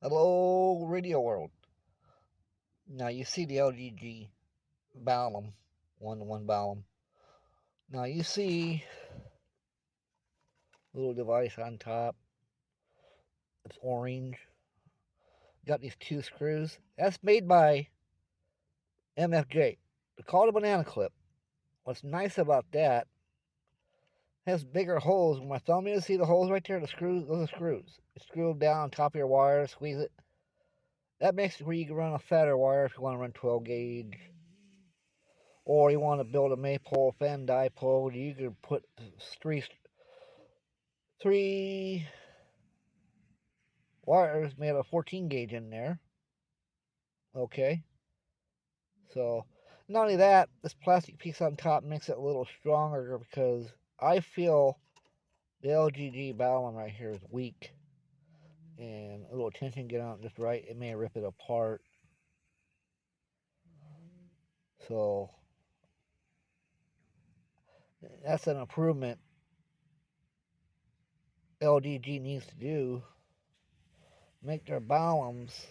Hello, radio world. Now you see the LDG balun, 1-to-1 balun. Now you see a little device on top. It's orange. Got these two screws. That's made by MFJ. They're called a banana clip. What's nice about that, it has bigger holes. Where my thumb is, see the holes right there? The screws, those are screws. You screw them down on top of your wire, squeeze it. That makes it where you can run a fatter wire if you want to run 12 gauge. Or you want to build a maypole, fan dipole, you can put three wires made of 14 gauge in there. Okay, so not only that, this plastic piece on top makes it a little stronger because I feel the LGG balun right here is weak, and a little tension get on it just right, it may rip it apart. So that's an improvement LDG needs to do. Make their baluns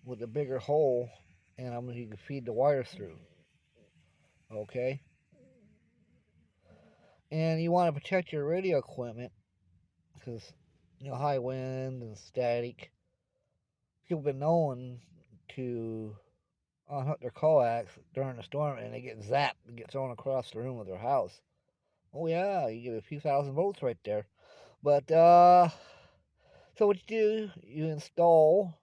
with a bigger hole, and you can feed the wires through. Okay, and you want to protect your radio equipment because high wind and static. People have been known to unhook their coax during a storm, and they get zapped and get thrown across the room of their house. Oh yeah, you get a few thousand volts right there. But so what you do, you install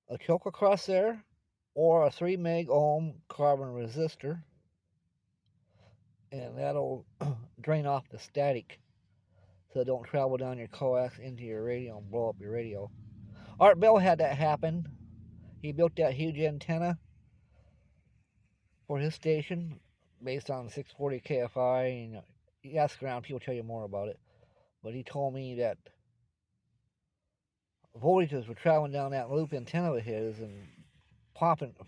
a choke across there, or a 3 meg ohm carbon resistor, and that'll drain off the static so it don't travel down your coax into your radio and blow up your radio. Art Bell had that happen. He built that huge antenna for his station based on 640 KFI. And you ask around, people tell you more about it. But he told me that voltages were traveling down that loop antenna of his and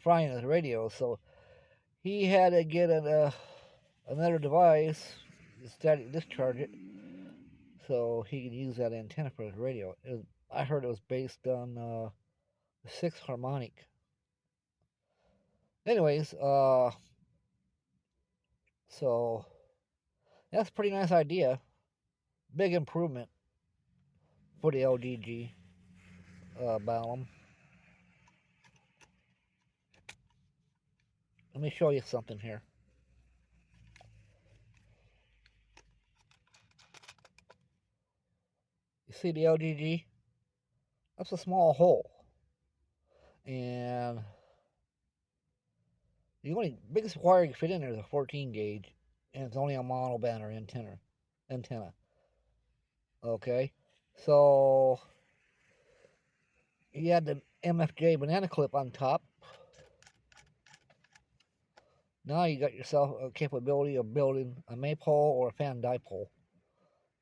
frying his radio. So he had to get another device, static discharge it, so he could use that antenna for his radio. I heard it was based on the 6th harmonic. Anyways, so that's a pretty nice idea. Big improvement for the LDG balun. Let me show you something here. You see the LDG? That's a small hole. And the only biggest wire you can fit in there is a 14 gauge. And it's only a monoband or antenna. Okay? So you had the MFJ banana clip on top. Now you got yourself a capability of building a maypole or a fan dipole.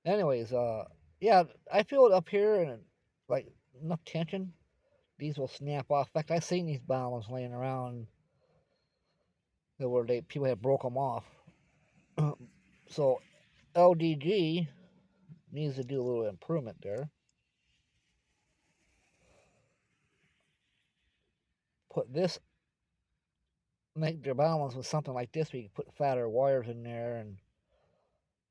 Anyways, yeah, I feel it up here and like enough tension, these will snap off. In fact, I've seen these baluns laying around where people have broke them off. So LDG needs to do a little improvement there. Put this, make their balance with something like this where you can put fatter wires in there and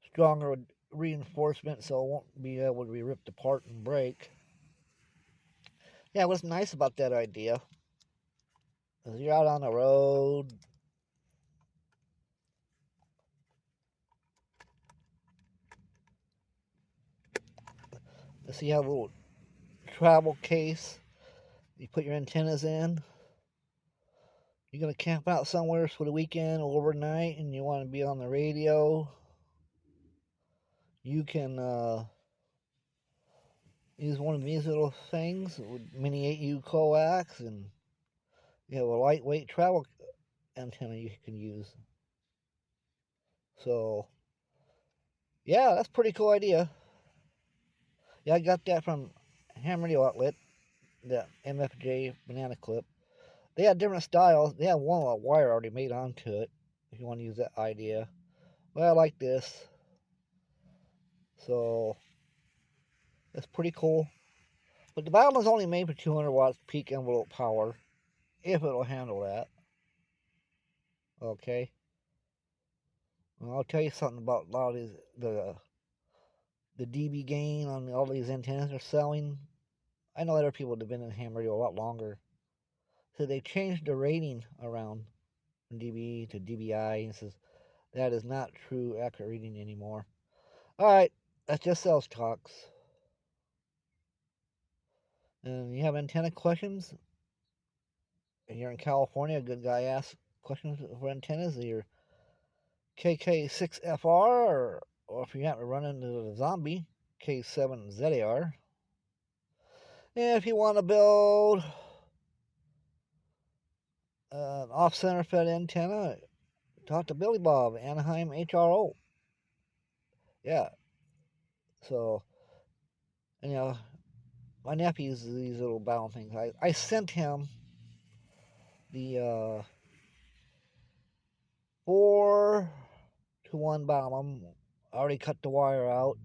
stronger reinforcement so it won't be able to be ripped apart and break. Yeah, what's nice about that idea is you're out on the road, see how little travel case you put your antennas in. You're going to camp out somewhere for the weekend or overnight and you want to be on the radio, you can use one of these little things with mini 8U coax, and you have a lightweight travel antenna you can use. So yeah, that's a pretty cool idea. Yeah, I got that from Ham Radio Outlet, the MFJ Banana clip. They have different styles. They have one with a wire already made onto it if you want to use that idea. But I like this. So It's pretty cool. But the balun is only made for 200 watts peak envelope power, if it'll handle that. Okay. And I'll tell you something about a lot of these, the dB gain on all these antennas they're selling. I know other people that have been in ham radio a lot longer. So they changed the rating around from dB to dBi, and says that is not true accurate reading anymore. Alright, that's just sales talks. And you have antenna questions, and you're in California, a good guy asks questions for antennas, your KK6FR, or if you happen to run into the zombie, K7ZAR. And if you want to build an off-center fed antenna, talk to Billy Bob, Anaheim HRO. Yeah. So, and my nephew uses these little balun things. I sent him the 4-to-1 balun. I already cut the wire out.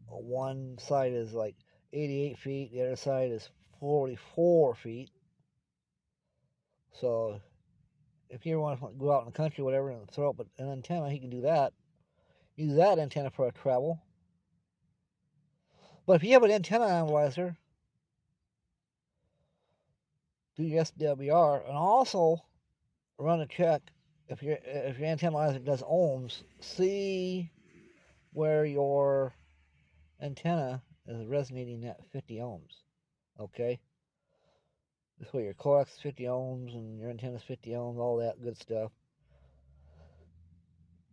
One side is like 88 feet, the other side is 44 feet. So if you want to go out in the country, whatever, and throw up an antenna, he can do that. Use that antenna for a travel. But if you have an antenna analyzer, do your SWR, and also run a check if your antenna analyzer does ohms. See where your antenna is resonating at 50 ohms. Okay. This way your coax is 50 ohms and your antenna is 50 ohms, all that good stuff.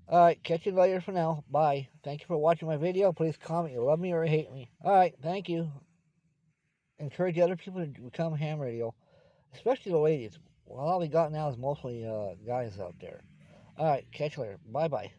Alright, catch you later for now. Bye. Thank you for watching my video. Please comment you love me or hate me. Alright, thank you. Encourage other people to become ham radio, especially the ladies. Well, all we got now is mostly guys out there. Alright, catch you later. Bye-bye.